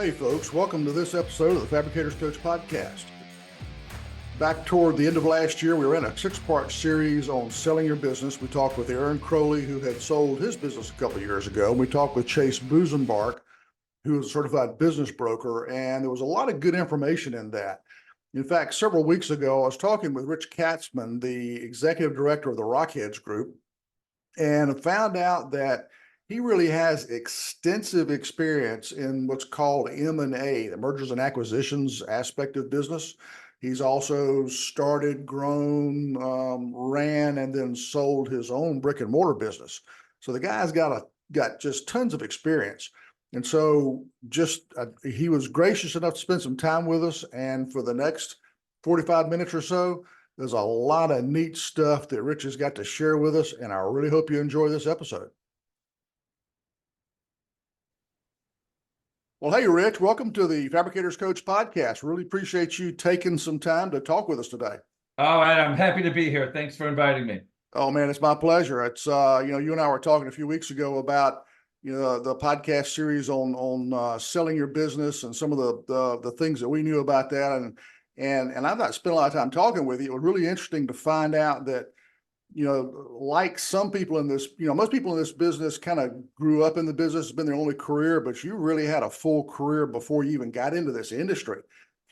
Hey folks, welcome to this episode of the Fabricators Coach Podcast. Back toward the end of last year, we were in a 6-part series on selling your business. We talked with Aaron Crowley, who had sold his business a couple of years ago. We talked with Chase Busenbark, who is a certified business broker, and there was a lot of good information in that. In fact, several weeks ago, I was talking with Rich Katzmann, the executive director of the Rockheads Group, and found out that he really has extensive experience in what's called M&A, the mergers and acquisitions aspect of business. He's also started, grown, ran, and then sold his own brick and mortar business. So the guy's got just tons of experience. And so he was gracious enough to spend some time with us. And for the next 45 minutes or so, there's a lot of neat stuff that Rich has got to share with us. And I really hope you enjoy this episode. Well, hey, Rich, welcome to the Fabricators Coach Podcast. Really appreciate you taking some time to talk with us today. All right, I'm happy to be here. Thanks for inviting me. Oh, man, it's my pleasure. It's, you and I were talking a few weeks ago about, the podcast series on selling your business and some of the things that we knew about that. And I've not spent a lot of time talking with you. It was really interesting to find out that, like some people in this, most people in this business kind of grew up in the business, it's been their only career, but you really had a full career before you even got into this industry.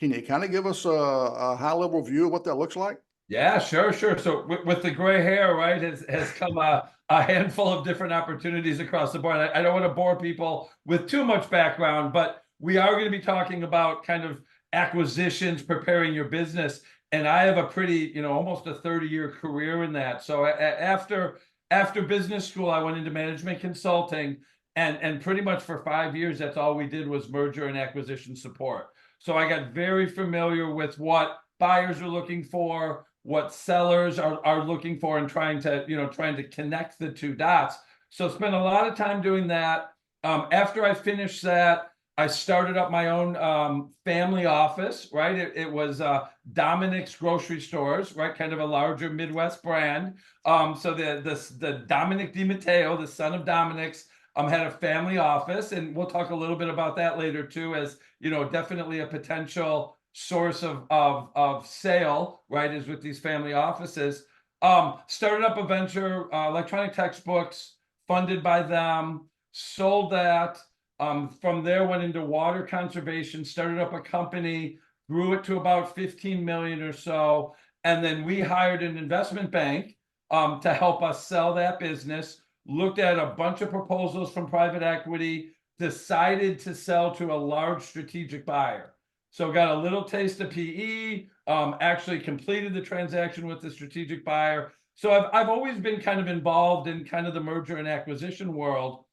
Can you kind of give us a high level view of what that looks like? Yeah, sure. So with the gray hair, right, has come a handful of different opportunities across the board. I don't want to bore people with too much background, but we are going to be talking about kind of acquisitions, preparing your business. And I have a pretty, almost a 30-year career in that. So after business school, I went into management consulting, and pretty much for 5 years, that's all we did was merger and acquisition support. So I got very familiar with what buyers are looking for, what sellers are looking for, and trying to connect the two dots. So spent a lot of time doing that. After I finished that, I started up my own family office, right? It was Dominic's Grocery Stores, right? Kind of a larger Midwest brand. So the Dominic DiMatteo, the son of Dominic's, had a family office, and we'll talk a little bit about that later too, as definitely a potential source of sale, right? Is with these family offices. Started up a venture, electronic textbooks, funded by them, sold that. From there, went into water conservation, started up a company, grew it to about 15 million or so. And then we hired an investment bank to help us sell that business, looked at a bunch of proposals from private equity, decided to sell to a large strategic buyer. So got a little taste of PE, actually completed the transaction with the strategic buyer. So I've always been kind of involved in kind of the merger and acquisition world.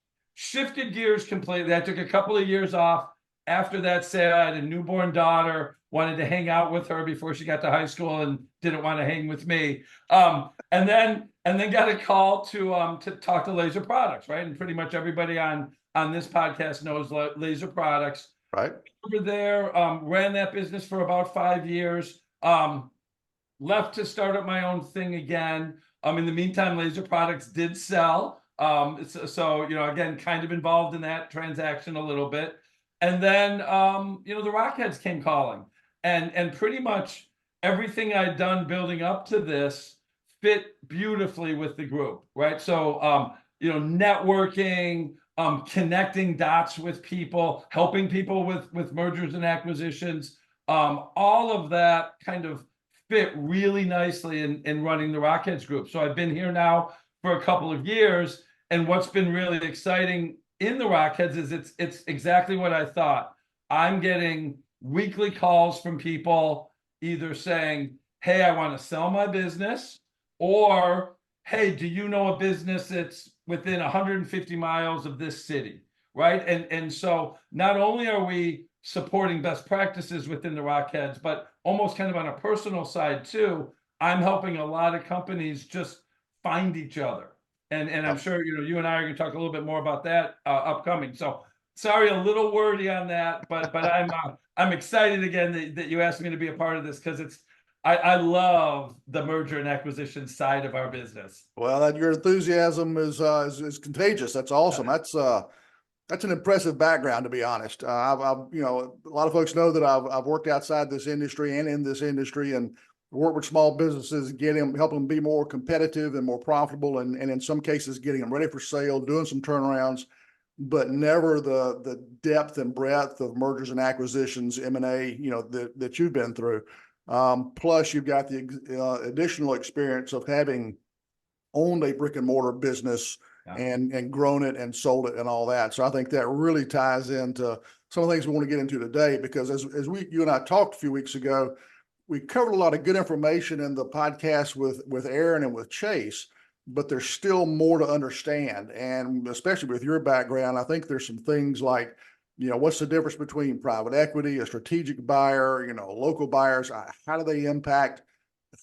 Shifted gears completely. I took a couple of years off. After that sale, I had a newborn daughter, wanted to hang out with her before she got to high school and didn't want to hang with me. And then got a call to talk to Laser Products, right? And pretty much everybody on this podcast knows Laser Products. Right. Over there, ran that business for about 5 years. Left to start up my own thing again. In the meantime, Laser Products did sell. So again, kind of involved in that transaction a little bit. And then, the Rockheads came calling, and pretty much everything I'd done building up to this fit beautifully with the group, right? So, networking, connecting dots with people, helping people with mergers and acquisitions, all of that kind of fit really nicely in running the Rockheads Group. So I've been here now for a couple of years. And what's been really exciting in the Rockheads is it's exactly what I thought. I'm getting weekly calls from people either saying, hey, I want to sell my business, or, hey, do you know a business that's within 150 miles of this city, right? And so not only are we supporting best practices within the Rockheads, but almost kind of on a personal side too, I'm helping a lot of companies just find each other. And I'm sure you and I are going to talk a little bit more about that upcoming. So sorry, a little wordy on that, but I'm excited again that you asked me to be a part of this, because I love the merger and acquisition side of our business. Well, your enthusiasm is contagious. That's awesome. That's an impressive background, to be honest. A lot of folks know that I've worked outside this industry and in this industry, and work with small businesses, help them be more competitive and more profitable, and in some cases, getting them ready for sale, doing some turnarounds, but never the depth and breadth of mergers and acquisitions, M&A, that you've been through. Plus, you've got the additional experience of having owned a brick and mortar business and grown it and sold it and all that. So I think that really ties into some of the things we want to get into today, because as you and I talked a few weeks ago, we covered a lot of good information in the podcast with Aaron and with Chase, but there's still more to understand. And especially with your background, I think there's some things like, what's the difference between private equity, a strategic buyer, local buyers? How do they impact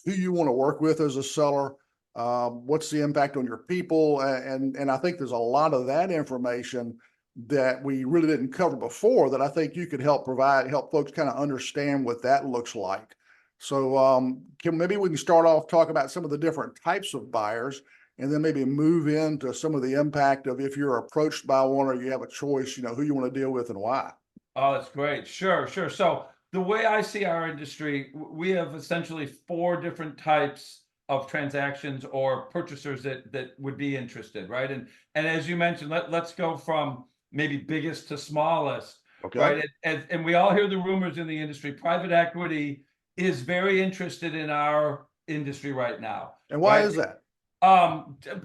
who you want to work with as a seller? What's the impact on your people? And I think there's a lot of that information that we really didn't cover before that I think you could help folks kind of understand what that looks like. So maybe we can start off talking about some of the different types of buyers, and then maybe move into some of the impact of if you're approached by one or you have a choice, who you want to deal with and why. Oh, that's great. Sure. So the way I see our industry, we have essentially 4 different types of transactions or purchasers that would be interested, right? And as you mentioned, let's go from maybe biggest to smallest, Okay. right? And we all hear the rumors in the industry. Private equity is very interested in our industry right now. And why right? is that?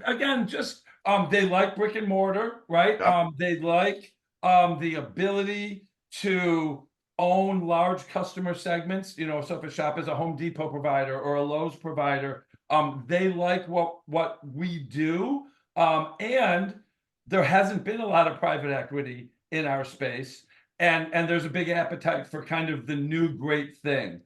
Again, just they like brick and mortar, right? Yeah. They like the ability to own large customer segments. So if a shop is a Home Depot provider or a Lowe's provider, they like what we do, and there hasn't been a lot of private equity in our space, and there's a big appetite for kind of the new great thing.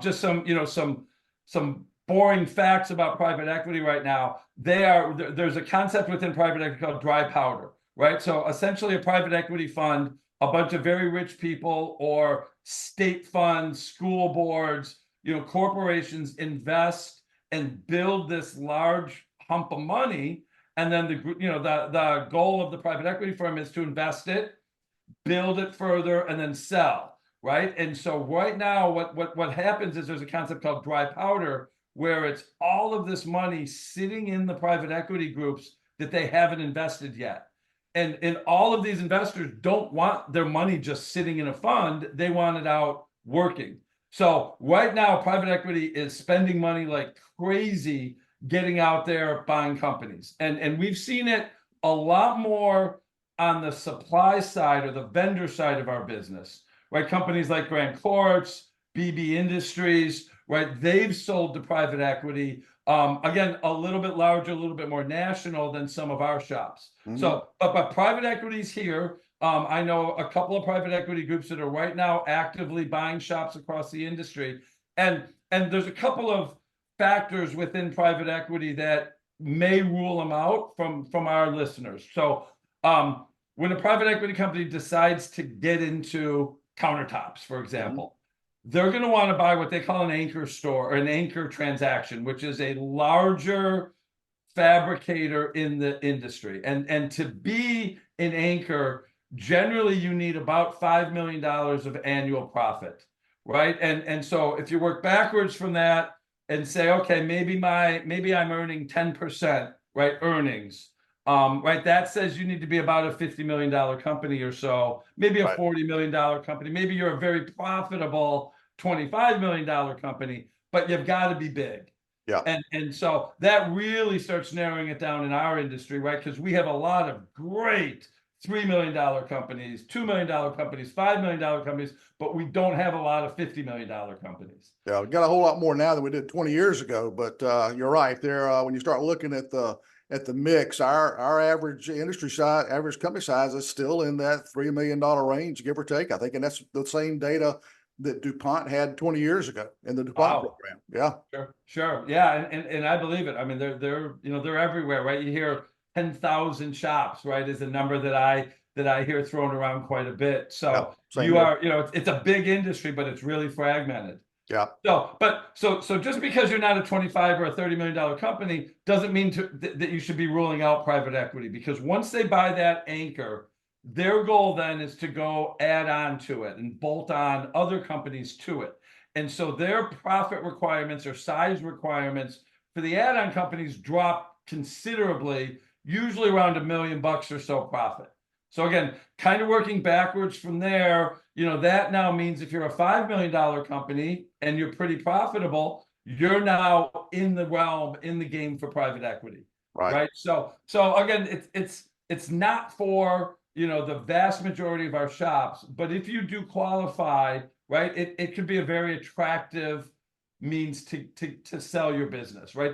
Just some boring facts about private equity right now. There's a concept within private equity called dry powder, right? So essentially, a private equity fund, a bunch of very rich people or state funds, school boards, corporations invest and build this large hump of money, and then the goal of the private equity firm is to invest it, build it further, and then sell, right? And so right now, what happens is there's a concept called dry powder, where it's all of this money sitting in the private equity groups that they haven't invested yet. And all of these investors don't want their money just sitting in a fund. They want it out working. So right now, private equity is spending money like crazy, getting out there, buying companies. And we've seen it a lot more on the supply side or the vendor side of our business, right? Companies like Grand Courts, BB Industries, right? They've sold to private equity. Again, a little bit larger, a little bit more national than some of our shops. Mm-hmm. So, but private equity's here. I know a couple of private equity groups that are right now actively buying shops across the industry. And there's a couple of factors within private equity that may rule them out from our listeners. So when a private equity company decides to get into countertops, for example, they're going to want to buy what they call an anchor store or an anchor transaction, which is a larger fabricator in the industry. And to be an anchor, generally you need about $5 million of annual profit, right? And so if you work backwards from that and say, okay, maybe I'm earning 10%, right, earnings, right? That says you need to be about a $50 million company or so, maybe a $40 million company. Maybe you're a very profitable $25 million company, but you've got to be big. Yeah. And so that really starts narrowing it down in our industry, right? Because we have a lot of great $3 million companies, $2 million companies, $5 million companies, but we don't have a lot of $50 million companies. Yeah, we got a whole lot more now than we did 20 years ago, but you're right there. When you start looking at the mix, our average industry size, average company size is still in that $3 million range, give or take, I think. And that's the same data that DuPont had 20 years ago in the DuPont program. Yeah. Sure. Yeah. And I believe it. I mean, they're everywhere, right? You hear 10,000 shops, right, is a number that I hear thrown around quite a bit. So it's a big industry, but it's really fragmented. Yeah. So just because you're not a 25 or a $30 million company doesn't mean that you should be ruling out private equity, because once they buy that anchor, Their goal then is to go add on to it and bolt on other companies to it. And so their profit requirements or size requirements for the add-on companies drop considerably, usually around $1 million or so profit. So again, kind of working backwards from there, that now means if you're a $5 million company and you're pretty profitable, you're now in the realm, in the game for private equity, right? So again, it's not for the vast majority of our shops, but if you do qualify, right, it could be a very attractive means to sell your business, right?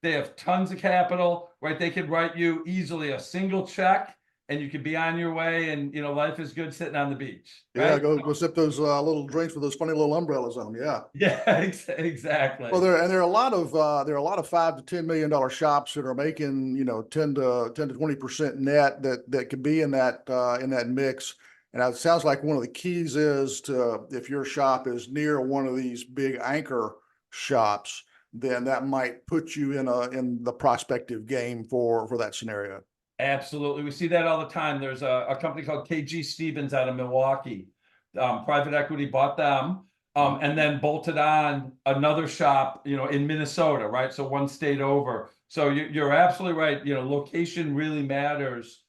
They have tons of capital, right? They could write you easily a single check and you could be on your way, and life is good sitting on the beach, Yeah, right? go sip those little drinks with those funny little umbrellas on them. Yeah. Yeah, exactly. Well, there are a lot of $5 to $10 million shops that are making 10 to 20% net that could be in that mix. And it sounds like one of the keys is to, if your shop is near one of these big anchor shops, then that might put you in the prospective game for that scenario. Absolutely. We see that all the time. There's a company called KG Stevens out of Milwaukee. Private equity bought them, and then bolted on another shop, in Minnesota, right? So one state over. So you're absolutely right. Location really matters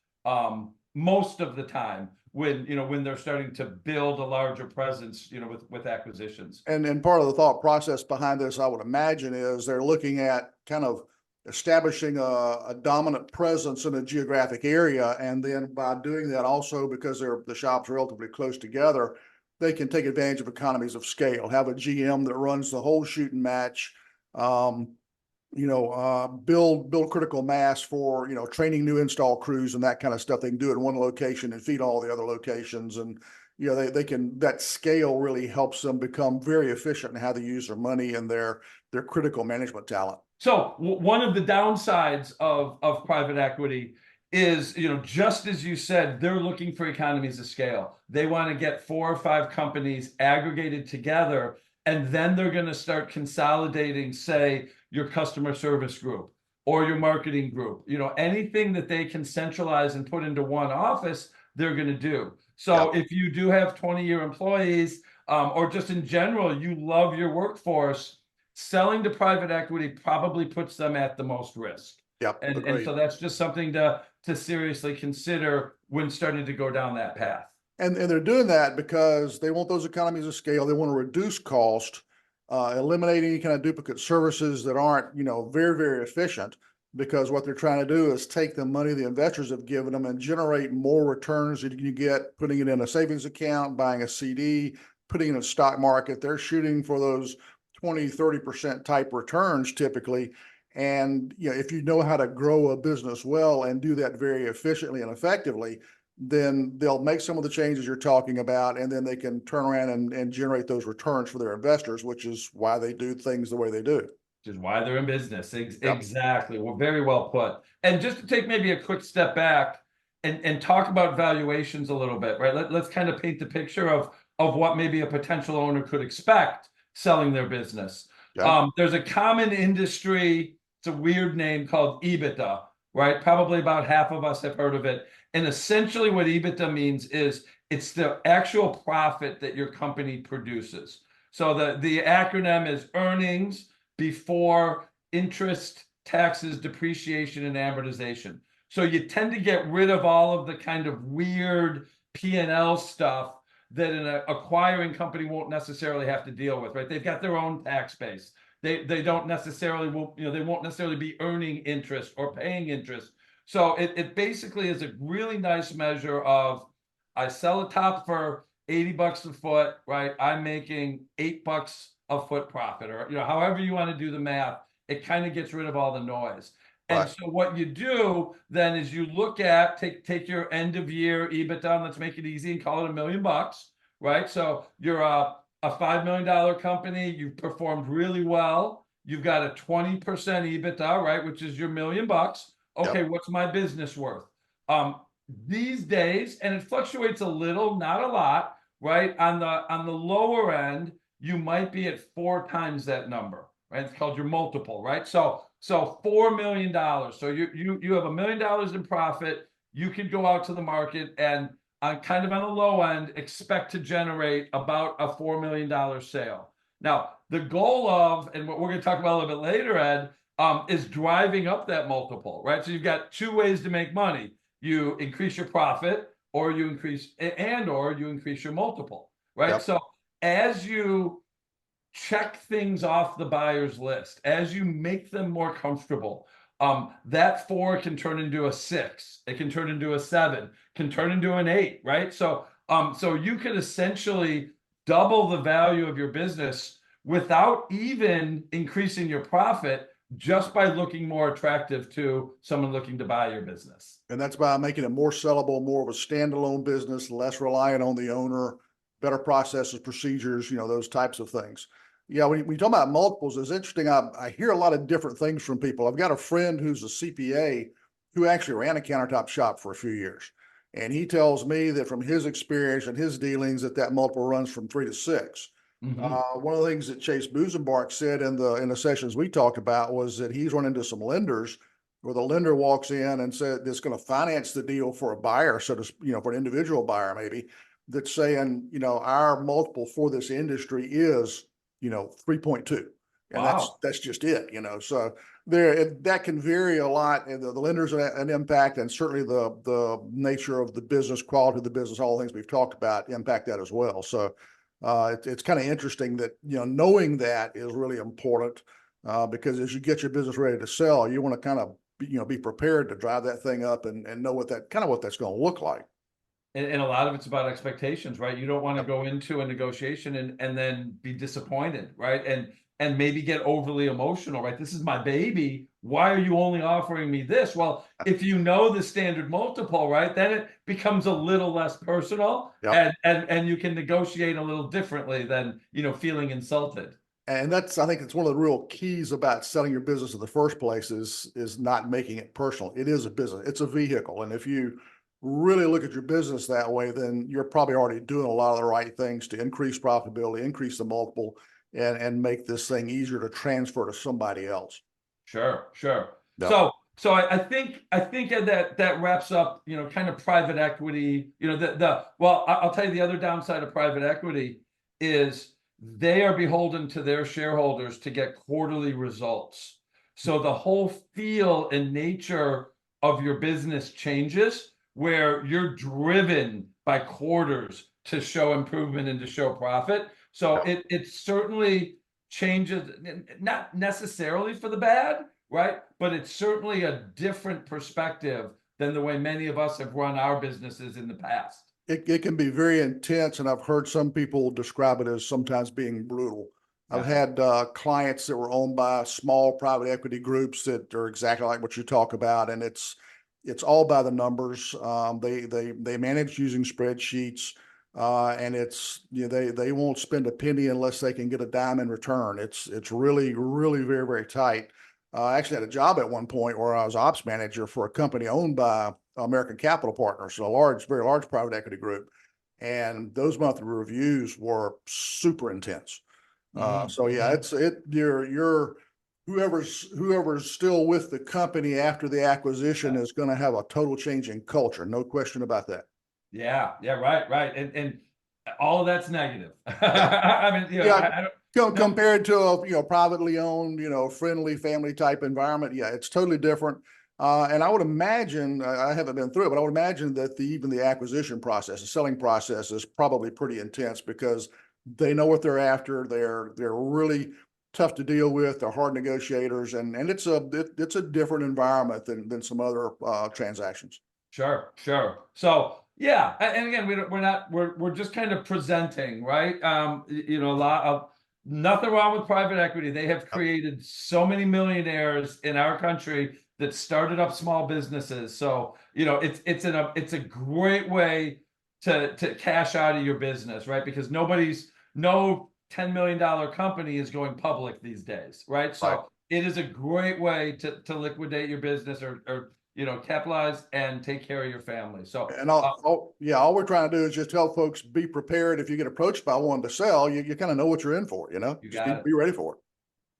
most of the time when they're starting to build a larger presence, with acquisitions. And part of the thought process behind this, I would imagine, is they're looking at kind of establishing a dominant presence in a geographic area. And then by doing that also, because the shops are relatively close together, they can take advantage of economies of scale, have a GM that runs the whole shooting match, build critical mass for, training new install crews and that kind of stuff. They can do it in one location and feed all the other locations. And, they can, that scale really helps them become very efficient in how they use their money and their critical management talent. So one of the downsides of private equity is, just as you said, they're looking for economies of scale. They want to get 4 or 5 companies aggregated together, and then they're going to start consolidating, say, your customer service group or your marketing group. Anything that they can centralize and put into one office, they're going to do. So if you do have 20-year employees, or just in general, you love your workforce, selling to private equity probably puts them at the most risk. And so that's just something to seriously consider when starting to go down that path. And they're doing that because they want those economies of scale. They want to reduce cost, eliminate any kind of duplicate services that aren't, very, very efficient, because what they're trying to do is take the money the investors have given them and generate more returns that you get putting it in a savings account, buying a CD, putting it in a stock market. They're shooting for those 20-30% type returns typically. And if you know how to grow a business well and do that very efficiently and effectively, then they'll make some of the changes you're talking about, and then they can turn around and generate those returns for their investors, which is why they do things the way they do. Which is why they're in business. Exactly. Well, very well put. And just to take maybe a quick step back and talk about valuations a little bit, right? Let's kind of paint the picture of what maybe a potential owner could expect selling their business. There's a common industry, it's a weird name, called EBITDA, right? Probably about half of us have heard of it. And essentially what EBITDA means is it's the actual profit that your company produces. So the acronym is earnings before interest, taxes, depreciation, and amortization. So you tend to get rid of all of the kind of weird P&L stuff that an acquiring company won't necessarily have to deal with, right? They've got their own tax base. They don't necessarily they won't necessarily be earning interest or paying interest. So it basically is a really nice measure of, I sell a top for $80 a foot, right? I'm making $8 a foot profit, or however you want to do the math. It kind of gets rid of all the noise. And so what you do then is you look at, take your end of year EBITDA, and let's make it easy and call it $1 million, right? So you're a $5 million company, you've performed really well, you've got a 20% EBITDA, right, which is your $1 million. Okay, what's my business worth? These days, and it fluctuates a little, not a lot, right? On the lower end, you might be at 4 times that number, right? It's called your multiple, right? So $4 million. So you have $1 million in profit. you could go out to the market and on kind of on the low end, expect to generate about a $4 million sale. Now, the goal of, and what we're going to talk about a little bit later, Ed, is driving up that multiple, right? So you've got two ways to make money. You increase your profit, or you increase your multiple, right? Yep. So as you check things off the buyer's list, as you make them more comfortable, that 4 can turn into a 6, it can turn into a 7, can turn into an 8, right? So so you could essentially double the value of your business without even increasing your profit, just by looking more attractive to someone looking to buy your business. And that's by making it more sellable, more of a standalone business, less reliant on the owner, better processes, procedures, those types of things. Yeah, when you talk about multiples, it's interesting. I hear a lot of different things from people. I've got a friend who's a CPA who actually ran a countertop shop for a few years. And he tells me that from his experience and his dealings that multiple runs from 3 to 6. One of the things that Chase Busenbark said in the sessions we talked about was that he's run into some lenders where the lender walks in and said that's going to finance the deal for a buyer, so to for an individual buyer maybe, that's saying our multiple for this industry is 3.2, and Wow. that's just it. So that can vary a lot, and the lenders an impact, and certainly the nature of the business, quality of the business, all the things we've talked about impact that as well. So it's kind of interesting that knowing that is really important, because as you get your business ready to sell, you want to kind of be prepared to drive that thing up and know what that's going to look like. And a lot of it's about expectations, right? You don't want to Yep. go into a negotiation and then be disappointed, right? And maybe get overly emotional, right? This is my baby. Why are you only offering me this? Well, if you know the standard multiple, right, then it becomes a little less personal, Yep. and you can negotiate a little differently than feeling insulted. And I think it's one of the real keys about selling your business in the first place is not making it personal. It is a business. It's a vehicle. And if you really look at your business that way, then you're probably already doing a lot of the right things to increase profitability, increase the multiple, and make this thing easier to transfer to somebody else. Sure, sure. Yep. So I think that wraps up, kind of private equity. Well, I'll tell you the other downside of private equity is they are beholden to their shareholders to get quarterly results. So the whole feel and nature of your business changes, where you're driven by quarters to show improvement and to show profit. So it certainly changes, not necessarily for the bad, right? But it's certainly a different perspective than the way many of us have run our businesses in the past. It can be very intense, and I've heard some people describe it as sometimes being brutal. I've had clients that were owned by small private equity groups that are exactly like what you talk about, and it's all by the numbers. They manage using spreadsheets, and they won't spend a penny unless they can get a dime in return. It's really very very tight. I actually had a job at one point where I was ops manager for a company owned by American Capital Partners, so very large private equity group, and those monthly reviews were super intense. So yeah, you're whoever's still with the company after the acquisition is going to have a total change in culture, no question about that. Yeah, right, and all of that's negative. Yeah. I mean, Yeah. I don't. Compared to a privately owned, friendly family type environment, yeah, it's totally different. And I would imagine, I haven't been through it, but I would imagine that even the acquisition process, the selling process, is probably pretty intense because they know what they're after. They're really tough to deal with. They're hard negotiators, and it's a different environment than some other transactions. Sure. So yeah, and again, we're just kind of presenting, right? A lot of nothing wrong with private equity. They have created so many millionaires in our country that started up small businesses. So it's a great way to cash out of your business, right? Because no $10 million company is going public these days, right? So Right. it is a great way to liquidate your business or capitalize and take care of your family. So, And all we're trying to do is just help folks be prepared. If you get approached by one to sell, you kind of know what you're in for, you just got it. be ready for it.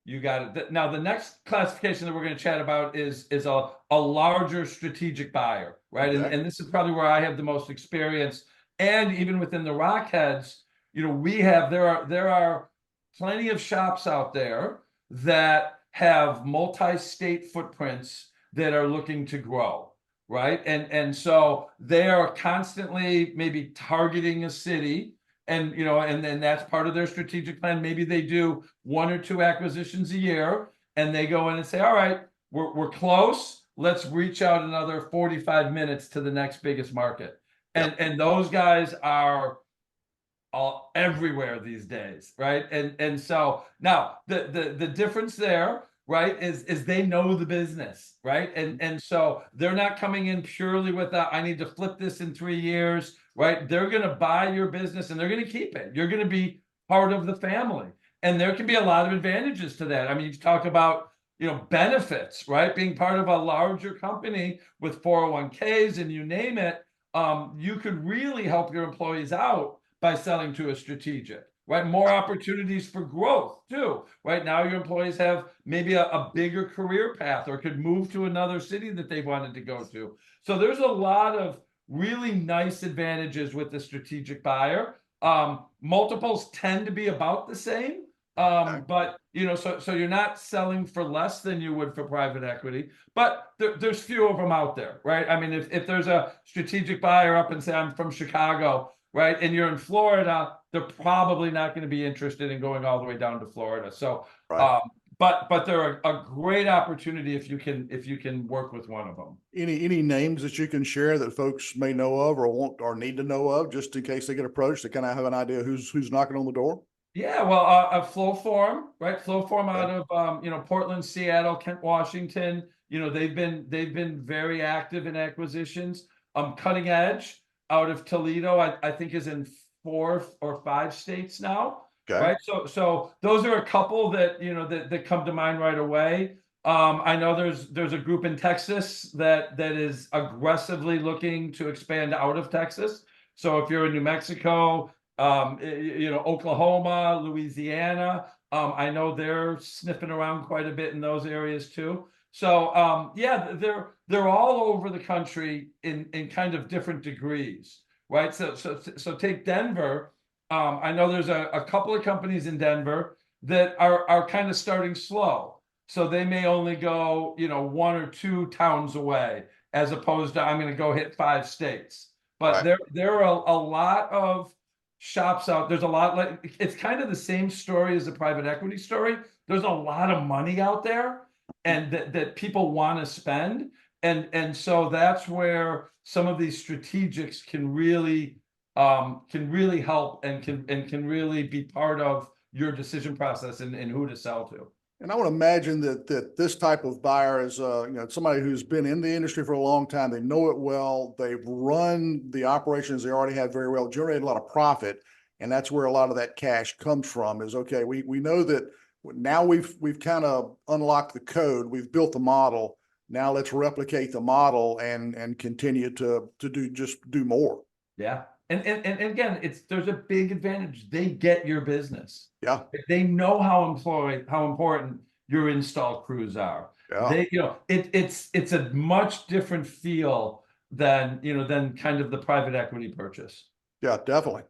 You got it. Now, the next classification that we're going to chat about is a larger strategic buyer, right? Okay. And this is probably where I have the most experience. And even within the Rockheads, there are plenty of shops out there that have multi-state footprints that are looking to grow, right? And so they are constantly maybe targeting a city, and then that's part of their strategic plan. Maybe they do 1 or 2 acquisitions a year, and they go in and say, all right, we're close. Let's reach out another 45 minutes to the next biggest market. Yeah. And those guys are all everywhere these days, right? And so now the difference there, right, is they know the business, right? And so they're not coming in purely with I need to flip this in 3 years, right? They're going to buy your business and they're going to keep it. You're going to be part of the family, and there can be a lot of advantages to that. I mean, you talk about benefits, right? Being part of a larger company with 401ks and you name it, you could really help your employees out by selling to a strategic, right? More opportunities for growth too. Right now, your employees have maybe a bigger career path or could move to another city that they wanted to go to. So there's a lot of really nice advantages with the strategic buyer. Multiples tend to be about the same. But so you're not selling for less than you would for private equity, but there's few of them out there, right? I mean, if there's a strategic buyer up and say, I'm from Chicago, right, and you're in Florida, they're probably not going to be interested in going all the way down to Florida. So, Right. but they're a great opportunity if you can work with one of them. Any names that you can share that folks may know of or want or need to know of, just in case they get approached, to kind of have an idea who's knocking on the door? Yeah, well, a Flowform, right? Flowform out Okay. of Portland, Seattle, Kent, Washington. They've been very active in acquisitions. Cutting Edge out of Toledo, I think is in 4 or 5 states now, Okay. right? So those are a couple that that come to mind right away. I know there's a group in Texas that is aggressively looking to expand out of Texas. So if you're in New Mexico, Oklahoma, Louisiana, I know they're sniffing around quite a bit in those areas too. So yeah, they're all over the country in kind of different degrees, right? So take Denver. I know there's a couple of companies in Denver that are kind of starting slow. So they may only go 1 or 2 towns away, as opposed to I'm going to go hit 5 states. But Right. there are a lot of shops out. There's a lot, like, it's kind of the same story as the private equity story. There's a lot of money out there, and that people want to spend, and so that's where some of these strategics can really help and can really be part of your decision process and who to sell to. And I would imagine that this type of buyer is somebody who's been in the industry for a long time. They know it well. They've run the operations they already have very well, generated a lot of profit, and that's where a lot of that cash comes from. Is okay. We know that now we've kind of unlocked the code. We've built the model. Now let's replicate the model and continue to do more. Yeah. And again, there's a big advantage. They get your business. Yeah. They know how important your install crews are. Yeah. It's a much different feel than kind of the private equity purchase. Yeah, definitely.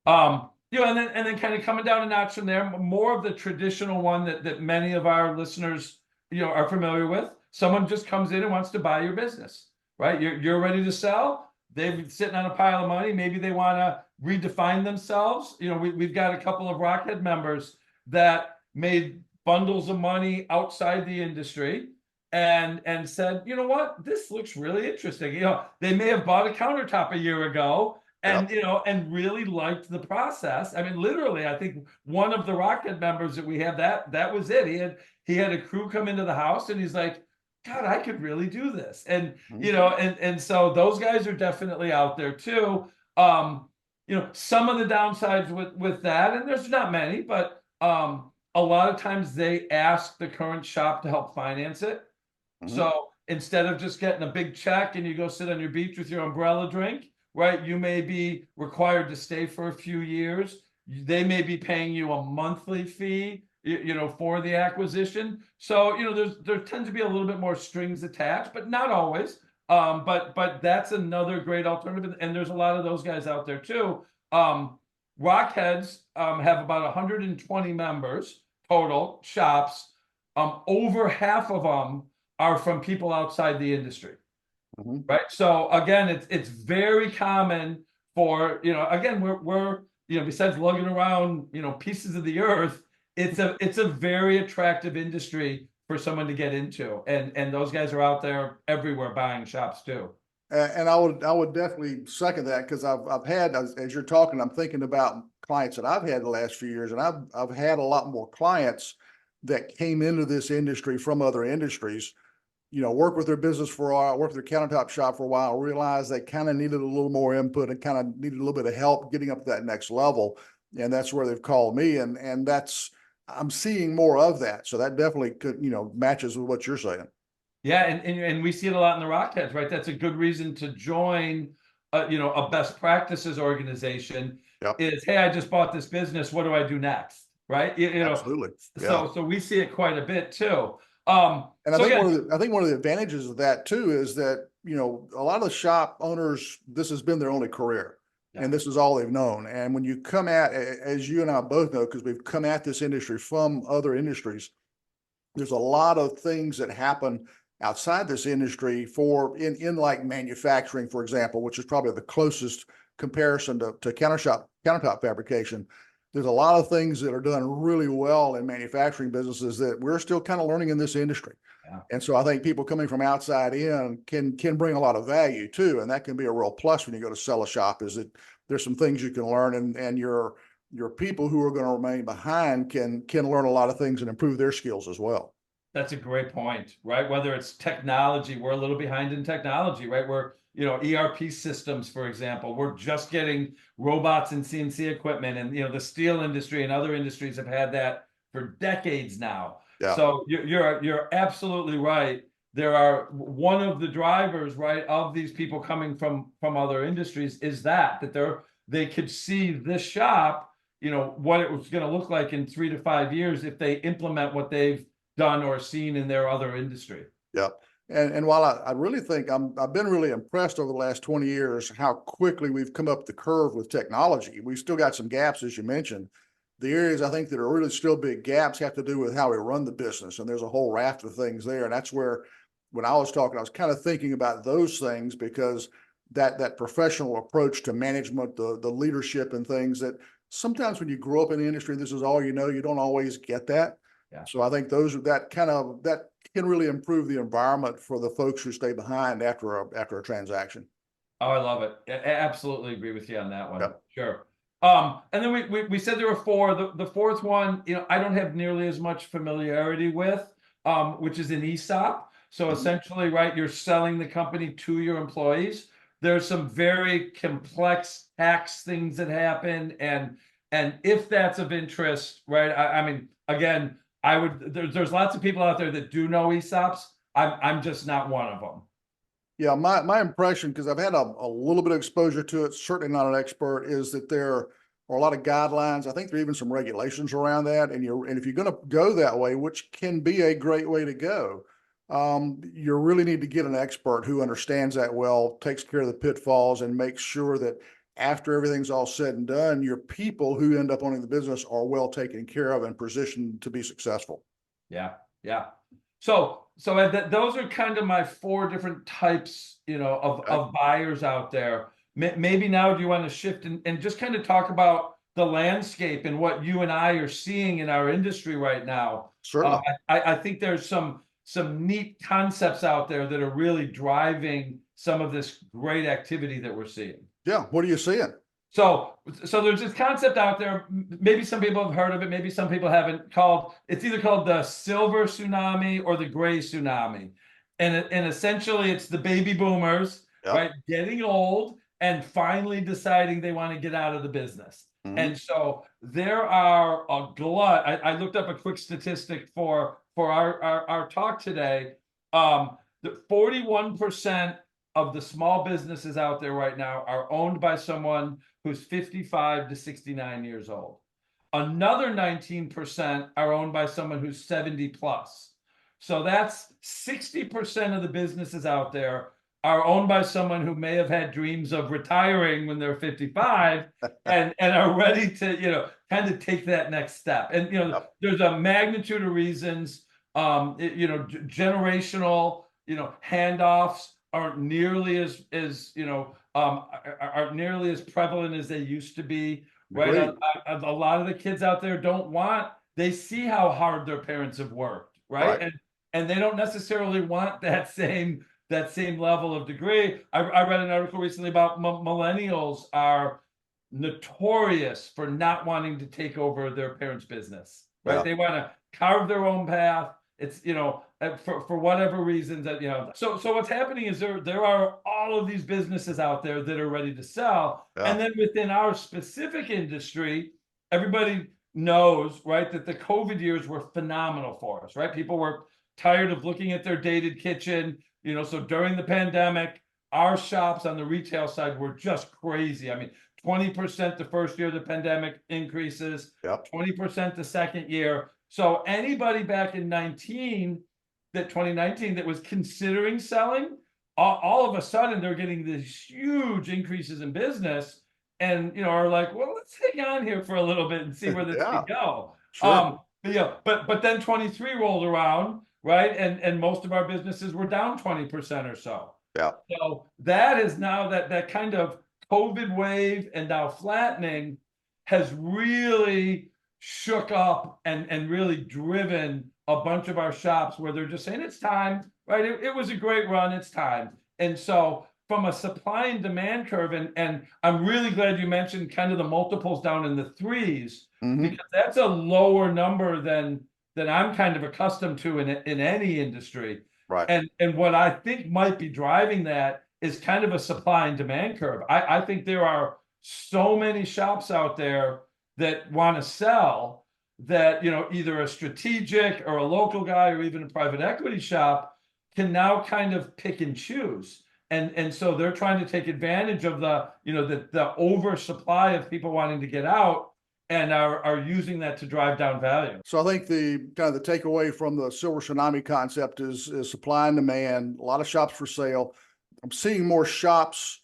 And then kind of coming down a notch from there, more of the traditional one that many of our listeners, are familiar with. Someone just comes in and wants to buy your business, right? You're ready to sell. They've been sitting on a pile of money. Maybe they want to redefine themselves. We've got a couple of Rockhead members that made bundles of money outside the industry and said, you know what, this looks really interesting. They may have bought a countertop a year ago and and really liked the process. I mean, literally, I think one of the Rockhead members that we have, that was it. He had a crew come into the house and he's like, God, I could really do this. And, and so those guys are definitely out there too. Some of the downsides with that, and there's not many, but a lot of times they ask the current shop to help finance it. Mm-hmm. So instead of just getting a big check and you go sit on your beach with your umbrella drink, right? You may be required to stay for a few years. They may be paying you a monthly fee, for the acquisition. So, there tends to be a little bit more strings attached, but not always. But that's another great alternative, and there's a lot of those guys out there too. Rockheads have about 120 members total shops. Over half of them are from people outside the industry. Mhm. Right. So again, it's very common for, again, we're besides lugging around, pieces of the earth, it's a very attractive industry for someone to get into. And those guys are out there everywhere buying shops too. And I would definitely second that, because I've had, as you're talking, I'm thinking about clients that I've had the last few years, and I've had a lot more clients that came into this industry from other industries, work with their business for a while, work with their countertop shop for a while, realize they kind of needed a little more input and kind of needed a little bit of help getting up to that next level. And that's where they've called me. And I'm seeing more of that. So that definitely could, matches with what you're saying. Yeah, and we see it a lot in the Rockheads, right? That's a good reason to join, a best practices organization. Yep. Is, hey, I just bought this business. What do I do next? Right? Absolutely. Yeah. So we see it quite a bit too. And I So think again, one of the advantages of that too is that, a lot of the shop owners, this has been their only career. Yeah. And this is all they've known. And when you come at, as you and I both know, because we've come at this industry from other industries, there's a lot of things that happen outside this industry in like manufacturing, for example, which is probably the closest comparison to countertop fabrication. There's a lot of things that are done really well in manufacturing businesses that we're still kind of learning in this industry. Yeah. And so I think people coming from outside in can bring a lot of value too. And that can be a real plus when you go to sell a shop, is that there's some things you can learn, and your people who are going to remain behind can learn a lot of things and improve their skills as well. That's a great point, right? Whether it's technology, we're a little behind in technology, right? We're, ERP systems, for example, we're just getting robots and CNC equipment, and the steel industry and other industries have had that for decades now. Yeah. So you're absolutely right. There are one of the drivers, right, of these people coming from other industries is that they could see this shop, what it was going to look like in 3 to 5 years if they implement what they've done or seen in their other industry. Yeah. And while I really think I've been really impressed over the last 20 years how quickly we've come up the curve with technology. We've still got some gaps, as you mentioned. The areas I think that are really still big gaps have to do with how we run the business. And there's a whole raft of things there. And that's where, when I was talking, I was kind of thinking about those things, because that professional approach to management, the leadership and things that sometimes when you grow up in the industry, this is all you don't always get that. Yeah. So I think that can really improve the environment for the folks who stay behind after a transaction. Oh, I love it. I absolutely agree with you on that one. Yep. Sure. And then we said there were four. The fourth one, I don't have nearly as much familiarity with, which is an ESOP. So essentially, right, you're selling the company to your employees. There's some very complex tax things that happen, and if that's of interest, right? I mean, again, there's lots of people out there that do know ESOPs. I'm just not one of them. Yeah, my impression, because I've had a little bit of exposure to it, certainly not an expert, is that there are a lot of guidelines. I think there are even some regulations around that. And if you're going to go that way, which can be a great way to go, you really need to get an expert who understands that well, takes care of the pitfalls, and makes sure that after everything's all said and done, your people who end up owning the business are well taken care of and positioned to be successful. Yeah, yeah. So those are kind of my four different types, of buyers out there. Maybe now, do you want to shift and just kind of talk about the landscape and what you and I are seeing in our industry right now? Certainly. I think there's some neat concepts out there that are really driving some of this great activity that we're seeing. Yeah. What are you seeing? So there's this concept out there. Maybe some people have heard of it. Maybe some people haven't. It's either called the silver tsunami or the gray tsunami, and essentially it's the baby boomers, Yep. right, getting old and finally deciding they want to get out of the business. Mhm. And so there are a glut. I looked up a quick statistic for our talk today. The 41% of the small businesses out there right now are owned by someone who's 55 to 69 years old. Another 19% are owned by someone who's 70 plus. So that's 60% of the businesses out there are owned by someone who may have had dreams of retiring when they're 55 and are ready to, kind of take that next step. And, Yep. there's a magnitude of reasons, generational, handoffs aren't nearly as aren't nearly as prevalent as they used to be, right? Agreed. A lot of the kids out there they see how hard their parents have worked, right? Right. And they don't necessarily want that same level of degree. I read an article recently about millennials are notorious for not wanting to take over their parents' business, right? Yeah. They want to carve their own path. It's, for whatever reasons that, so what's happening is there are all of these businesses out there that are ready to sell. Yeah. And then within our specific industry, everybody knows, right, that the COVID years were phenomenal for us, right? People were tired of looking at their dated kitchen, so during the pandemic, our shops on the retail side were just crazy. I mean, 20% the first year of the pandemic increases, Yep. 20% the second year. So anybody back in 2019 that was considering selling, all of a sudden they're getting these huge increases in business and, are like, well, let's hang on here for a little bit and see where this Yeah. could go. Sure. But then 23 rolled around, right? And most of our businesses were down 20% or so. Yeah. So that is now that kind of COVID wave and now flattening has really shook up and really driven a bunch of our shops where they're just saying it's time, right? It was a great run, it's time. And so from a supply and demand curve, and I'm really glad you mentioned kind of the multiples down in the threes, Mhm. because that's a lower number than I'm kind of accustomed to in any industry. Right. And what I think might be driving that is kind of a supply and demand curve. I think there are so many shops out there that want to sell that, either a strategic or a local guy or even a private equity shop can now kind of pick and choose. And so they're trying to take advantage of the oversupply of people wanting to get out and are using that to drive down value. So I think the kind of the takeaway from the silver tsunami concept is supply and demand. A lot of shops for sale. I'm seeing more shops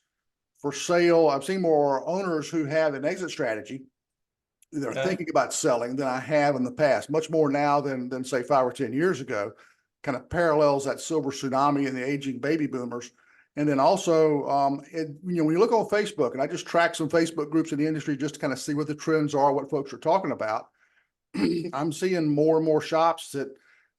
for sale. I'm seeing more owners who have an exit strategy. They're Okay. thinking about selling than I have in the past, much more now than say 5 or 10 years ago. Kind of parallels that silver tsunami and the aging baby boomers. And then also, when you look on Facebook, and I just track some Facebook groups in the industry just to kind of see what the trends are, what folks are talking about. I'm seeing more and more shops that,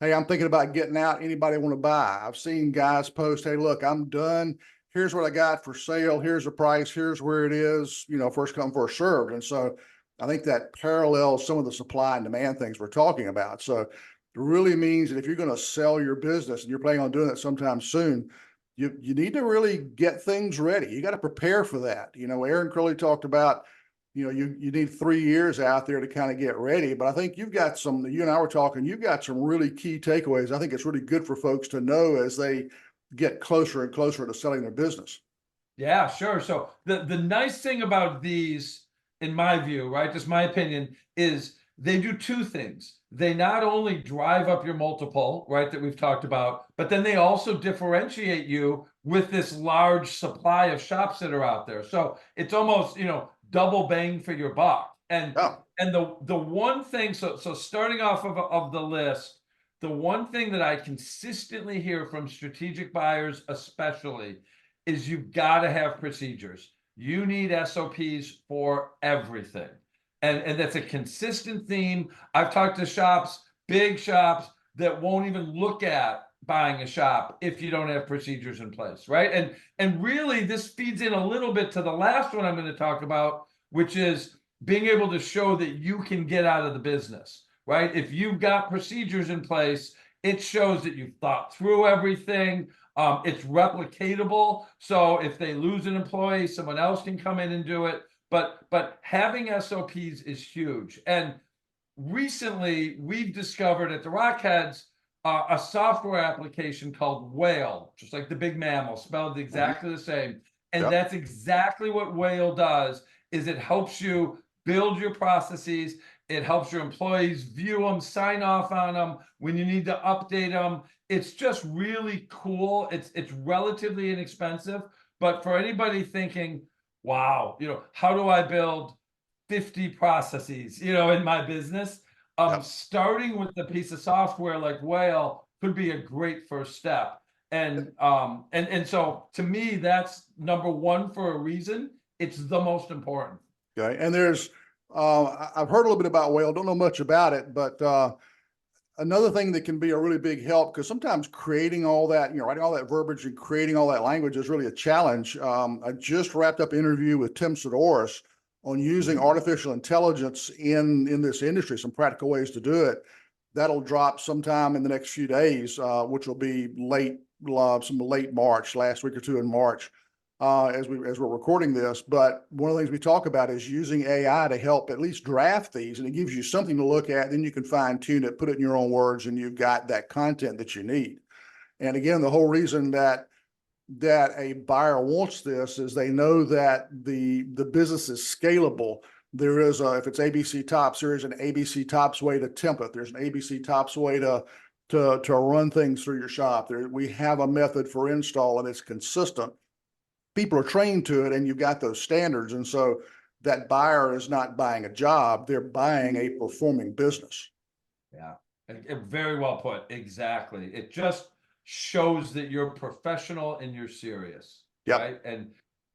hey, I'm thinking about getting out. Anybody want to buy? I've seen guys post, hey, look, I'm done. Here's what I got for sale. Here's the price. Here's where it is, first come, first served. And so I think that parallels some of the supply and demand things we're talking about. So it really means that if you're going to sell your business and you're planning on doing it sometime soon, you need to really get things ready. You got to prepare for that. Aaron Crowley talked about, you need 3 years out there to kind of get ready. But I think you and I were talking, you've got some really key takeaways. I think it's really good for folks to know as they get closer and closer to selling their business. Yeah, sure. So the nice thing about these, in my view, right, just my opinion, is they do two things. They not only drive up your multiple, right, that we've talked about, but then they also differentiate you with this large supply of shops that are out there. So it's almost, double bang for your buck. And Oh, and the one thing, so starting off of the list, the one thing that I consistently hear from strategic buyers, especially, is you've got to have procedures. You need SOPs for everything. And that's a consistent theme. I've talked to shops, big shops, that won't even look at buying a shop if you don't have procedures in place, right? And really this feeds in a little bit to the last one I'm going to talk about, which is being able to show that you can get out of the business, right? If you've got procedures in place, it shows that you've thought through everything. It's replicatable. So if they lose an employee, someone else can come in and do it. But having SOPs is huge. And recently, we've discovered at the Rockheads a software application called Whale, just like the big mammal, spelled exactly the same. And yep. that's exactly what Whale does, is it helps you build your processes. It helps your employees view them, sign off on them when you need to update them. It's just really cool. It's relatively inexpensive, but for anybody thinking, wow, how do I build 50 processes, in my business? Yep. Starting with a piece of software like Whale could be a great first step. And so to me, that's number one for a reason. It's the most important. Okay. And I've heard a little bit about whale, don't know much about it, but another thing that can be a really big help, because sometimes creating all that, writing all that verbiage and creating all that language is really a challenge. I just wrapped up an interview with Tim Sidoris on using artificial intelligence in this industry, some practical ways to do it. That'll drop sometime in the next few days, which will be some late March, last week or two in March, as we're recording this. But one of the things we talk about is using AI to help at least draft these, and it gives you something to look at. Then you can fine tune it, put it in your own words, and you've got that content that you need. And again, the whole reason that a buyer wants this is they know that the business is scalable. There is if it's ABC Tops, there is an ABC Tops way to template. There's an ABC Tops way to run things through your shop. We have a method for install, and it's consistent. People are trained to it, and you've got those standards. And so that buyer is not buying a job, they're buying a performing business. Yeah, very well put. Exactly. It just shows that you're professional and you're serious. Yep. Right.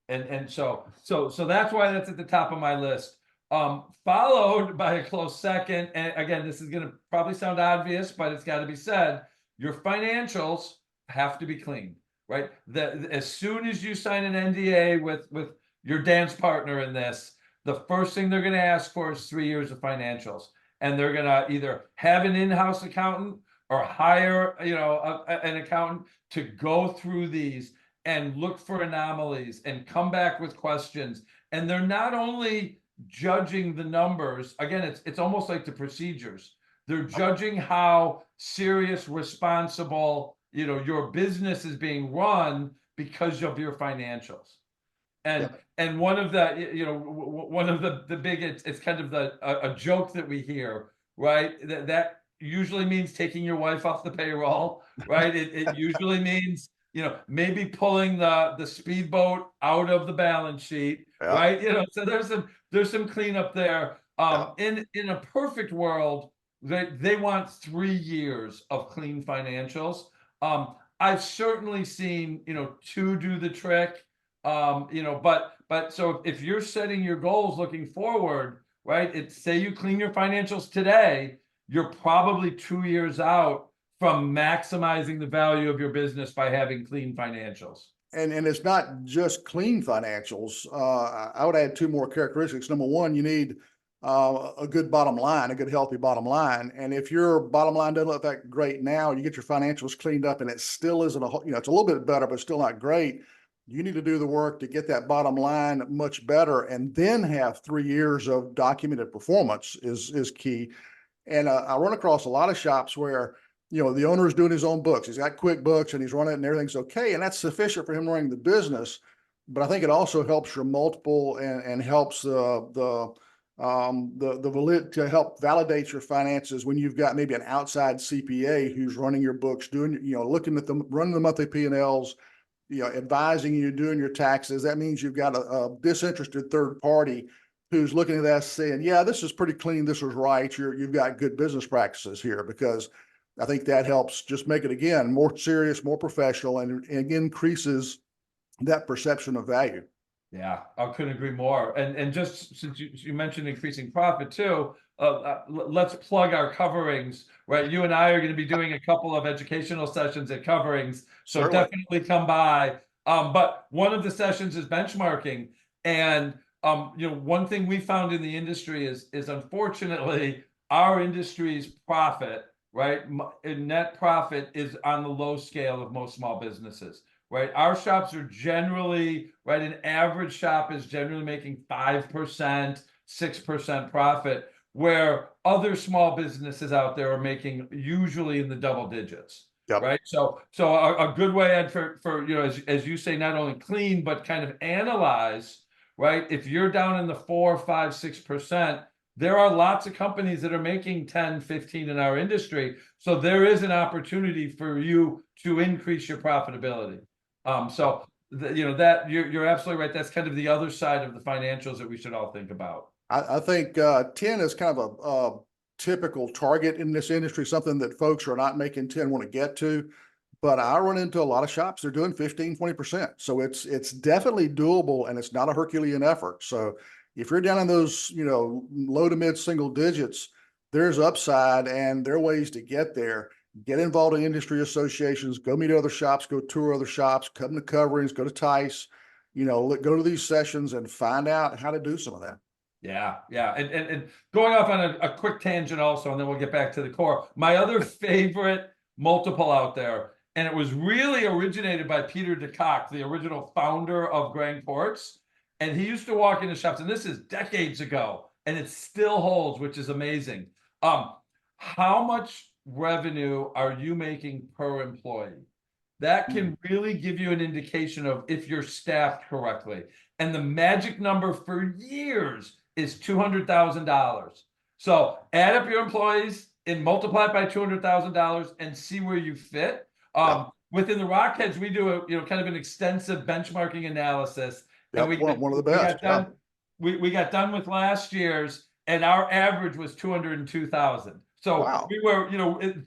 And so that's why that's at the top of my list. Followed by a close second. And again, this is going to probably sound obvious, but it's got to be said. Your financials have to be clean, right? As soon as you sign an NDA with your dance partner in this, the first thing they're going to ask for is 3 years of financials. And they're going to either have an in-house accountant or hire, an accountant to go through these and look for anomalies and come back with questions. And they're not only judging the numbers, again, it's almost like the procedures. They're judging how serious, responsible, your business is being run because of your financials. And one of the big, it's kind of a joke that we hear, right? That usually means taking your wife off the payroll, right? It usually means, maybe pulling the speedboat out of the balance sheet, right? So there's some cleanup there. In a perfect world, they want 3 years of clean financials. I've certainly seen, 2 do the trick. But so if you're setting your goals looking forward, right? Say you clean your financials today, you're probably 2 years out from maximizing the value of your business by having clean financials. And it's not just clean financials. I would add 2 more characteristics. Number one, you need a good bottom line, a good healthy bottom line. And if your bottom line doesn't look that great now, you get your financials cleaned up and it still isn't it's a little bit better, but still not great. You need to do the work to get that bottom line much better, and then have 3 years of documented performance is key. And I run across a lot of shops where, the owner is doing his own books. He's got QuickBooks and he's running it and everything's okay. And that's sufficient for him running the business. But I think it also helps your multiple and helps the valid to help validate your finances when you've got maybe an outside CPA who's running your books, doing, looking at them, running the monthly P&Ls, advising you, doing your taxes. That means you've got a disinterested third party who's looking at that saying, yeah, this is pretty clean. This was right. You've got good business practices here, because I think that helps just make it, again, more serious, more professional, and increases that perception of value. Yeah, I couldn't agree more. And just since you mentioned increasing profit too, let's plug our coverings, right? You and I are going to be doing a couple of educational sessions at coverings, so Certainly. definitely come by. But one of the sessions is benchmarking, and one thing we found in the industry is unfortunately our industry's profit, right, net profit is on the low scale of most small businesses. Right, our shops are generally, right, an average shop is generally making 5%, 6% profit, where other small businesses out there are making usually in the double digits. Yep. Right. So a good way, Ed, for as you say, not only clean, but kind of analyze, right? If you're down in the 4, 5, 6%, there are lots of companies that are making 10, 15 in our industry. So there is an opportunity for you to increase your profitability. That you're absolutely right. That's kind of the other side of the financials that we should all think about. I think 10 is kind of a typical target in this industry, something that folks who are not making 10 want to get to. But I run into a lot of shops, they're doing 15, 20%. So it's definitely doable, and it's not a Herculean effort. So if you're down in those, low to mid single digits, there's upside, and there are ways to get there. Get involved in industry associations, go meet other shops, go tour other shops, come to coverings, go to TICE, go to these sessions and find out how to do some of that. Yeah, yeah. And going off on a quick tangent also, and then we'll get back to the core. My other favorite multiple out there, and it was really originated by Peter DeCock, the original founder of Grand Ports. And he used to walk into shops, and this is decades ago, and it still holds, which is amazing. How much revenue are you making per employee? That can really give you an indication of if you're staffed correctly. And the magic number for years is $200,000. So add up your employees and multiply it by $200,000 and see where you fit. Within the Rockheads, we do a kind of an extensive benchmarking analysis. And one of the best. We got done with last year's, and our average was 202,000. So we were,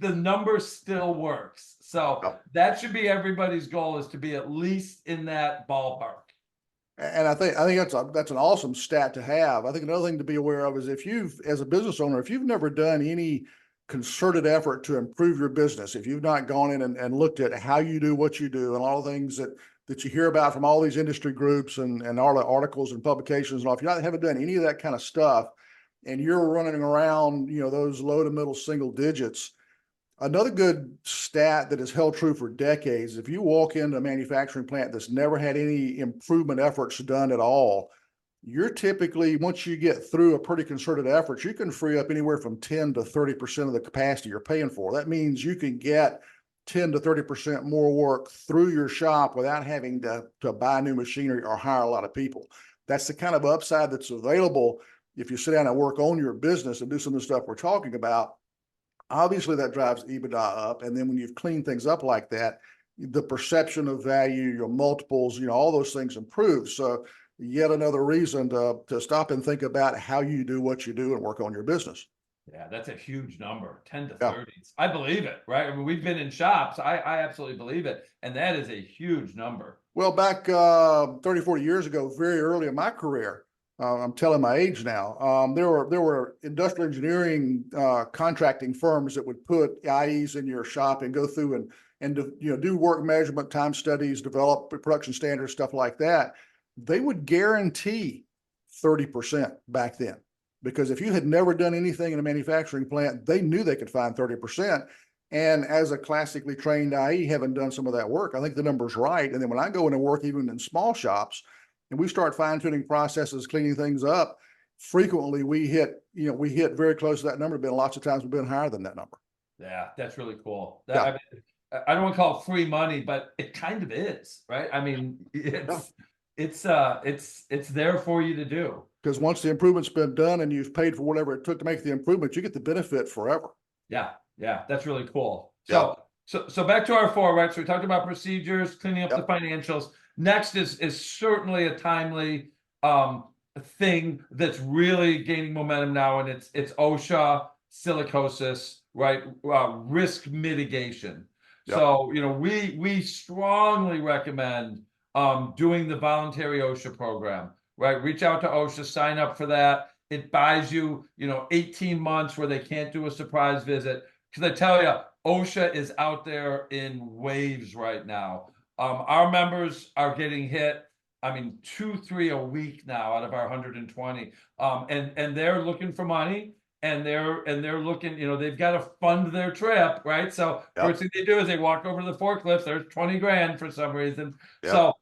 the number still works. So that should be everybody's goal, is to be at least in that ballpark. And I think that's an awesome stat to have. I think another thing to be aware of is as a business owner, if you've never done any concerted effort to improve your business, if you've not gone in and looked at how you do what you do and all the things that you hear about from all these industry groups and all the articles and publications and all, if you haven't done any of that kind of stuff, and you're running around, those low to middle single digits. Another good stat that has held true for decades, if you walk into a manufacturing plant that's never had any improvement efforts done at all, you're typically, once you get through a pretty concerted effort, you can free up anywhere from 10 to 30% of the capacity you're paying for. That means you can get 10 to 30% more work through your shop without having to buy new machinery or hire a lot of people. That's the kind of upside that's available if you sit down and work on your business and do some of the stuff we're talking about. Obviously, that drives EBITDA up. And then when you've cleaned things up like that, the perception of value, your multiples, all those things improve. So yet another reason to stop and think about how you do what you do and work on your business. Yeah, that's a huge number, 10 to 30. I believe it, right? I mean, we've been in shops. I absolutely believe it. And that is a huge number. Well, back 30, 40 years ago, very early in my career, I'm telling my age now. There were industrial engineering contracting firms that would put IEs in your shop and go through and do work measurement, time studies, develop production standards, stuff like that. They would guarantee 30% back then, because if you had never done anything in a manufacturing plant, they knew they could find 30%. And as a classically trained IE, having done some of that work, I think the number's right. And then when I go in and work even in small shops, and we start fine-tuning processes, cleaning things up, frequently we hit very close to that number. Been lots of times we've been higher than that number. Yeah, that's really cool. I mean, I don't want to call it free money, but it kind of is, right? I mean, it's there for you to do. Because once the improvement's been done and you've paid for whatever it took to make the improvement, you get the benefit forever. Yeah, that's really cool. So back to our four, right? So we talked about procedures, cleaning up the financials. Next is certainly a timely thing that's really gaining momentum now, and it's OSHA, silicosis, right? Risk mitigation. So we strongly recommend doing the voluntary OSHA program, right? Reach out to OSHA, sign up for that. It buys you 18 months where they can't do a surprise visit. Because I tell you, OSHA is out there in waves right now. Our members are getting hit, 2-3 a week now out of our 120. And they're looking for money, and they're looking, they've got to fund their trip, right? So first thing they do is they walk over to the forklift. There's 20 grand for some reason. So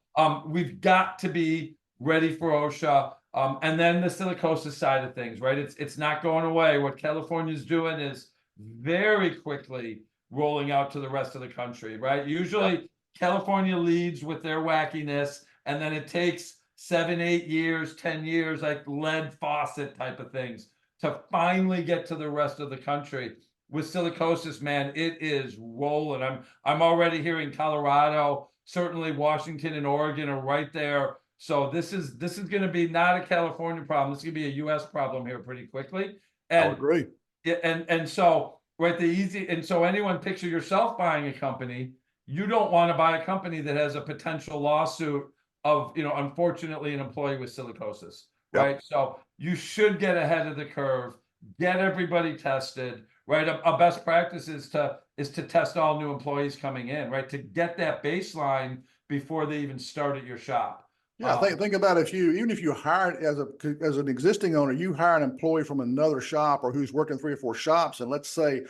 we've got to be ready for OSHA. And then the silicosis side of things, right? It's not going away. What California's doing is very quickly rolling out to the rest of the country, right? Usually California leads with their wackiness, and then it takes 7, 8 years, 10 years, like lead faucet type of things to finally get to the rest of the country. With silicosis, man, it is rolling. I'm already hearing Colorado, certainly Washington and Oregon are right there. So this is going to be not a California problem. This is going to be a U.S. problem here pretty quickly. I would And agree. and so right, so anyone picture yourself buying a company. You don't want to buy a company that has a potential lawsuit of, unfortunately, an employee with silicosis, Yep. right? So you should get ahead of the curve, get everybody tested, right? A best practice is to test all new employees coming in, right? To get that baseline before they even start at your shop. Yeah, think about even if you hired as an existing owner, you hire an employee from another shop or who's working 3 or 4 shops, and let's say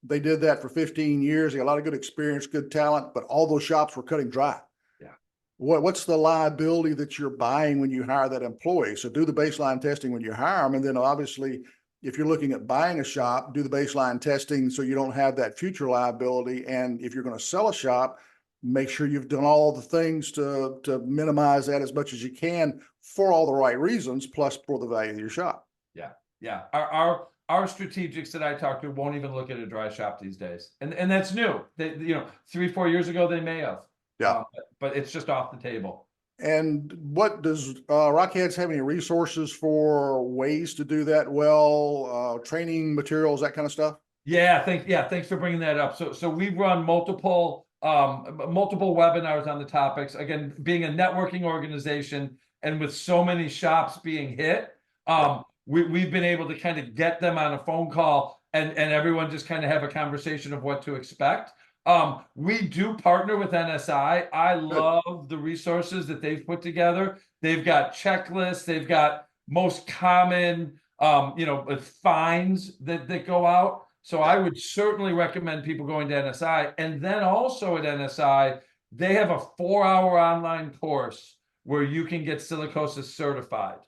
they did that for 15 years, they got a lot of good experience, good talent, but all those shops were cutting dry. Yeah. What's the liability that you're buying when you hire that employee? So do the baseline testing when you hire them, and then obviously, if you're looking at buying a shop, do the baseline testing so you don't have that future liability. And if you're going to sell a shop, make sure you've done all the things to minimize that as much as you can for all the right reasons, plus for the value of your shop. Yeah, yeah. Our strategics that I talk to won't even look at a dry shop these days, and that's new. 3-4 years ago they may have. Yeah. But it's just off the table. And what does Rockheads have any resources for ways to do that well? Training materials, that kind of stuff? Yeah, thanks for bringing that up. So we've run multiple webinars on the topics. Again, being a networking organization and with so many shops being hit, we've been able to kind of get them on a phone call and everyone just kind of have a conversation of what to expect. We do partner with NSI. I love the resources that they've put together. They've got checklists. They've got most common, fines that go out. So I would certainly recommend people going to NSI. And then also at NSI, they have a 4-hour online course where you can get silicosis certified.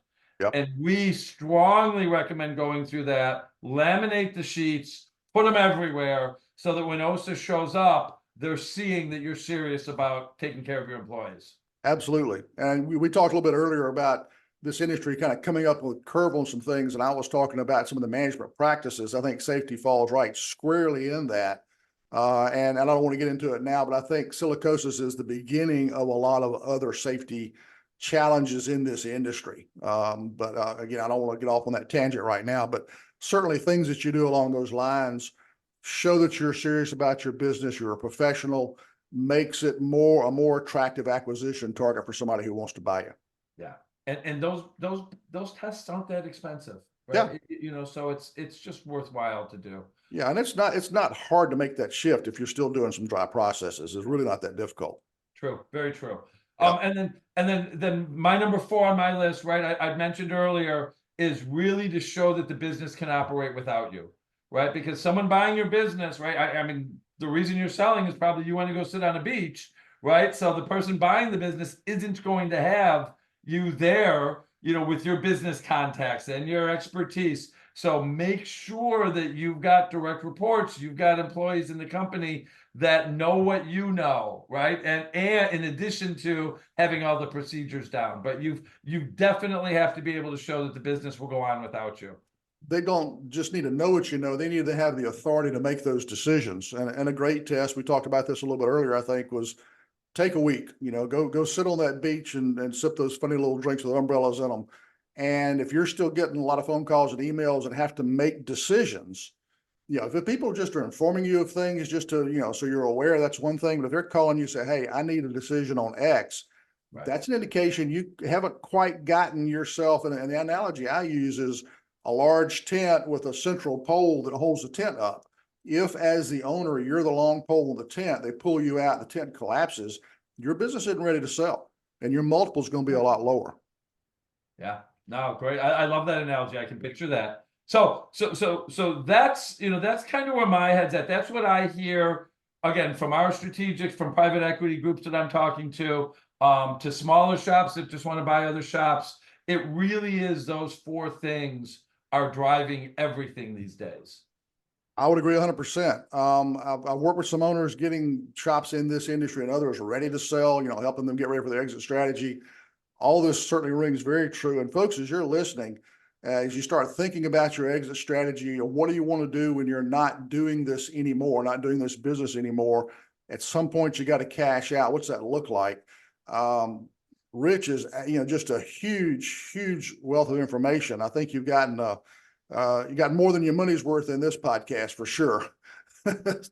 Yep. And we strongly recommend going through that, laminate the sheets, put them everywhere so that when OSA shows up, they're seeing that you're serious about taking care of your employees. Absolutely. And we talked a little bit earlier about this industry kind of coming up with a curve on some things. And I was talking about some of the management practices. I think safety falls right squarely in that. And I don't want to get into it now, but I think silicosis is the beginning of a lot of other safety challenges in this industry. But again, I don't want to get off on that tangent right now, but certainly things that you do along those lines show that you're serious about your business, you're a professional, makes it a more attractive acquisition target for somebody who wants to buy you. Yeah. And those tests aren't that expensive, right? Yeah. So it's just worthwhile to do. Yeah, and it's not hard to make that shift if you're still doing some dry processes. It's really not that difficult. True, very true. Yeah. And then my number 4 on my list, right? I mentioned earlier is really to show that the business can operate without you, right? Because someone buying your business, right? I mean, the reason you're selling is probably you want to go sit on a beach, right? So the person buying the business isn't going to have you there, with your business contacts and your expertise. So make sure that you've got direct reports, you've got employees in the company that know what you know, right? And in addition to having all the procedures down, but you definitely have to be able to show that the business will go on without you. They don't just need to know what you know, they need to have the authority to make those decisions. And a great test, we talked about this a little bit earlier, I think, was take a week, go sit on that beach and sip those funny little drinks with umbrellas in them. And if you're still getting a lot of phone calls and emails and have to make decisions, if people just are informing you of things just to, so you're aware, that's one thing. But if they're calling you, say, hey, I need a decision on X, right, that's an indication you haven't quite gotten yourself. And the analogy I use is a large tent with a central pole that holds the tent up. If, as the owner, you're the long pole in the tent, they pull you out, the tent collapses, your business isn't ready to sell, and your multiple is going to be a lot lower. Yeah, no, great. I love that analogy. I can picture that. So that's that's kind of where my head's at. That's what I hear again from our strategics, from private equity groups that I'm talking to smaller shops that just want to buy other shops. It really is those 4 things are driving everything these days. I would agree 100%. I've worked with some owners getting shops in this industry and others ready to sell, helping them get ready for their exit strategy. All this certainly rings very true. And folks, as you're listening, as you start thinking about your exit strategy, what do you want to do when you're not doing this anymore, not doing this business anymore? At some point, you got to cash out. What's that look like? Rich is, just a huge wealth of information. I think you've gotten you got more than your money's worth in this podcast for sure.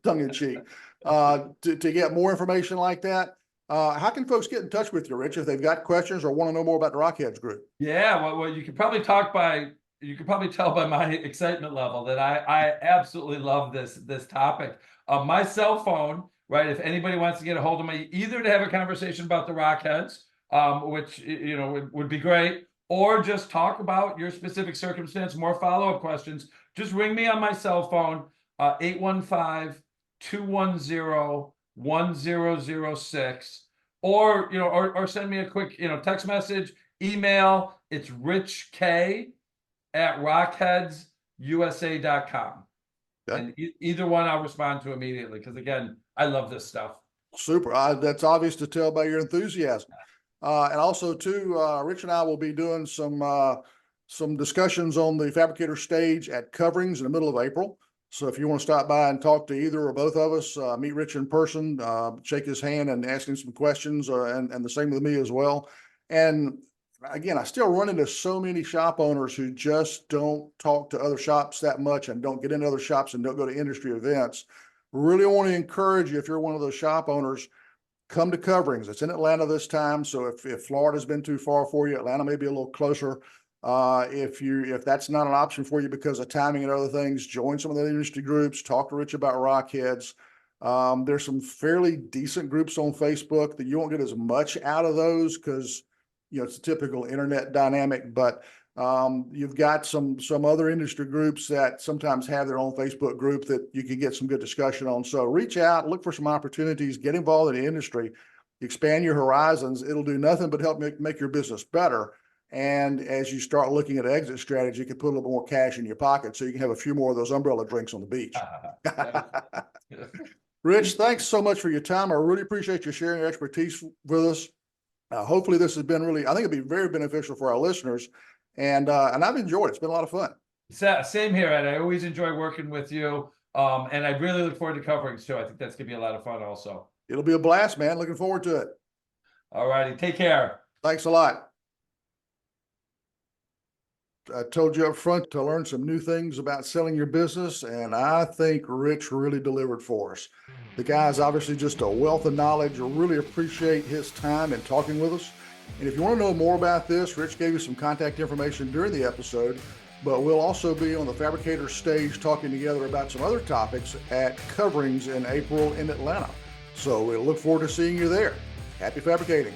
Tongue in cheek. To get more information like that, how can folks get in touch with you, Rich, if they've got questions or want to know more about the Rockheads Group? Yeah, well, you could probably tell by my excitement level that I absolutely love this topic. My cell phone, right? If anybody wants to get a hold of me, either to have a conversation about the Rockheads, which would be great, or just talk about your specific circumstance, more follow-up questions, just ring me on my cell phone, 815-210-1006, or send me a quick, text message, email. It's richk@rockheadsusa.com. Okay. And either one I'll respond to immediately, because again, I love this stuff. Super. That's obvious to tell by your enthusiasm. And also too, Rich and I will be doing some discussions on the Fabricator stage at Coverings in the middle of April. So if you want to stop by and talk to either or both of us, meet Rich in person, shake his hand and ask him some questions, and the same with me as well. And again, I still run into so many shop owners who just don't talk to other shops that much and don't get into other shops and don't go to industry events. Really want to encourage you, if you're one of those shop owners, come to Coverings. It's in Atlanta this time. So if Florida's been too far for you, Atlanta may be a little closer. If that's not an option for you because of timing and other things, join some of the industry groups, talk to Rich about Rockheads. There's some fairly decent groups on Facebook that you won't get as much out of those because, it's a typical internet dynamic, but you've got some other industry groups that sometimes have their own Facebook group that you can get some good discussion on. So reach out, look for some opportunities, get involved in the industry, expand your horizons. It'll do nothing but help make your business better. And as you start looking at an exit strategy, you can put a little more cash in your pocket so you can have a few more of those umbrella drinks on the beach. Rich, thanks so much for your time. I really appreciate you sharing your expertise with us. Hopefully this has been I think it'll be very beneficial for our listeners. And I've enjoyed it. It's been a lot of fun. Same here, Ed. I always enjoy working with you. And I really look forward to Coverings too. I think that's going to be a lot of fun also. It'll be a blast, man. Looking forward to it. All righty. Take care. Thanks a lot. I told you up front to learn some new things about selling your business, and I think Rich really delivered for us. The guy's obviously just a wealth of knowledge. I really appreciate his time and talking with us. And if you want to know more about this, Rich gave you some contact information during the episode, but we'll also be on the Fabricator stage talking together about some other topics at Coverings in April in Atlanta. So we'll look forward to seeing you there. Happy fabricating.